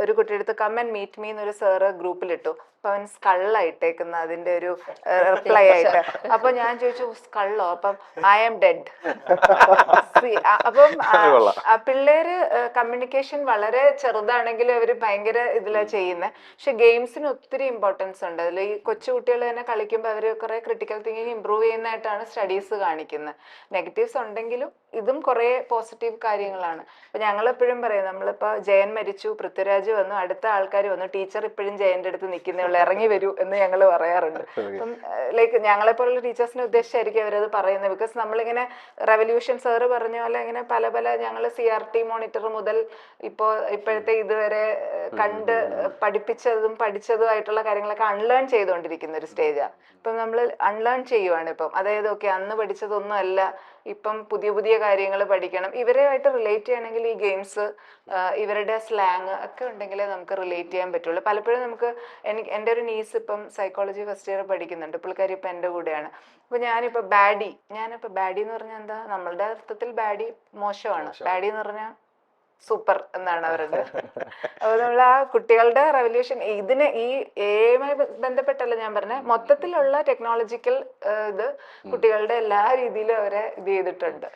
ഒരു കുട്ടിയുടെ അടുത്ത് കം ആൻഡ് മീറ്റ് മീ എന്നൊരു സാറ് ഗ്രൂപ്പിലിട്ടു. അപ്പൊ അവൻ സ്കള്ളായിട്ടേക്കുന്ന അതിന്റെ ഒരു റിപ്ലൈ ആയിട്ട്. അപ്പൊ ഞാൻ ചോദിച്ചു സ്കള്ളോ? അപ്പം ഐ ആം ഡെഡ്. അപ്പം പിള്ളേര് കമ്മ്യൂണിക്കേഷൻ വളരെ ചെറുതാണെങ്കിലും അവര് ഭയങ്കര ഇതിലാ ചെയ്യുന്നത്. പക്ഷെ ഗെയിംസിന് ഒത്തിരി ഇമ്പോർട്ടൻസ് ഉണ്ട്. അതിൽ ഈ കൊച്ചുകുട്ടികൾ തന്നെ കളിക്കുമ്പോൾ അവർ കുറെ ക്രിട്ടിക്കൽ തിങ്കിങ് ഇമ്പ്രൂവ് ചെയ്യുന്നതായിട്ടാണ് സ്റ്റഡീസ് കാണിക്കുന്നത്. നെഗറ്റീവ്സ് ഉണ്ടെങ്കിലും ഇതും കുറെ പോസിറ്റീവ് കാര്യങ്ങളാണ്. അപ്പൊ ഞങ്ങൾ എപ്പോഴും പറയും, നമ്മളിപ്പോ ജയൻ മരിച്ചു, പൃഥ്വിരാജ് വന്നു, അടുത്ത ആൾക്കാർ വന്നു, ടീച്ചർ ഇപ്പോഴും ജയന്റെ അടുത്ത് നിൽക്കുന്നേ ഉള്ളൂ, ഇറങ്ങി വരൂ എന്ന് ഞങ്ങൾ പറയാറുണ്ട്. അപ്പം ലൈക്ക് ഞങ്ങളെപ്പോലുള്ള ടീച്ചേഴ്സിനെ ഉദ്ദേശിച്ചായിരിക്കും അവരത് പറയുന്നത്. ബിക്കോസ് നമ്മളിങ്ങനെ റെവല്യൂഷൻ സാറ് പറഞ്ഞ പോലെ ഇങ്ങനെ പല പല ഞങ്ങൾ CRT മോണിറ്റർ മുതൽ ഇപ്പോഴത്തെ ഇതുവരെ കണ്ട് പഠിച്ചതുമായിട്ടുള്ള കാര്യങ്ങളൊക്കെ അൺലേൺ ചെയ്തുകൊണ്ടിരിക്കുന്ന ഒരു സ്റ്റേജാണ്. ഇപ്പം നമ്മൾ അൺലേൺ ചെയ്യുവാണ് ഇപ്പം. അതായത് ഓക്കെ അന്ന് പഠിച്ചതൊന്നും അല്ല, ഇപ്പം പുതിയ പുതിയ കാര്യങ്ങൾ പഠിക്കണം. ഇവരുമായിട്ട് റിലേറ്റ് ചെയ്യണമെങ്കിൽ ഈ ഗെയിംസ്, ഇവരുടെ സ്ലാങ് ഒക്കെ ഉണ്ടെങ്കിലേ നമുക്ക് റിലേറ്റ് ചെയ്യാൻ പറ്റുള്ളൂ. പലപ്പോഴും നമുക്ക് എൻ്റെ ഒരു നീസ് ഇപ്പം സൈക്കോളജി ഫസ്റ്റ് ഇയർ പഠിക്കുന്നുണ്ട്. പുള്ളിക്കാരി ഇപ്പം എൻ്റെ കൂടെയാണ്. അപ്പോൾ ഞാനിപ്പോൾ ബാഡി എന്ന് പറഞ്ഞാൽ എന്താ, നമ്മളുടെ അർത്ഥത്തിൽ ബാഡി മോശമാണ്, ബാഡി എന്ന് പറഞ്ഞാൽ സൂപ്പർ എന്നാണ് അവരുടെ. അപ്പോൾ നമ്മൾ ആ കുട്ടികളുടെ റെവല്യൂഷൻ ഇതിന് ഈ AI ബന്ധപ്പെട്ടല്ല ഞാൻ പറഞ്ഞത്, മൊത്തത്തിലുള്ള ടെക്നോളജിക്കൽ ഇത് കുട്ടികളുടെ എല്ലാ രീതിയിലും അവരെ ഇത് ചെയ്തിട്ടുണ്ട്.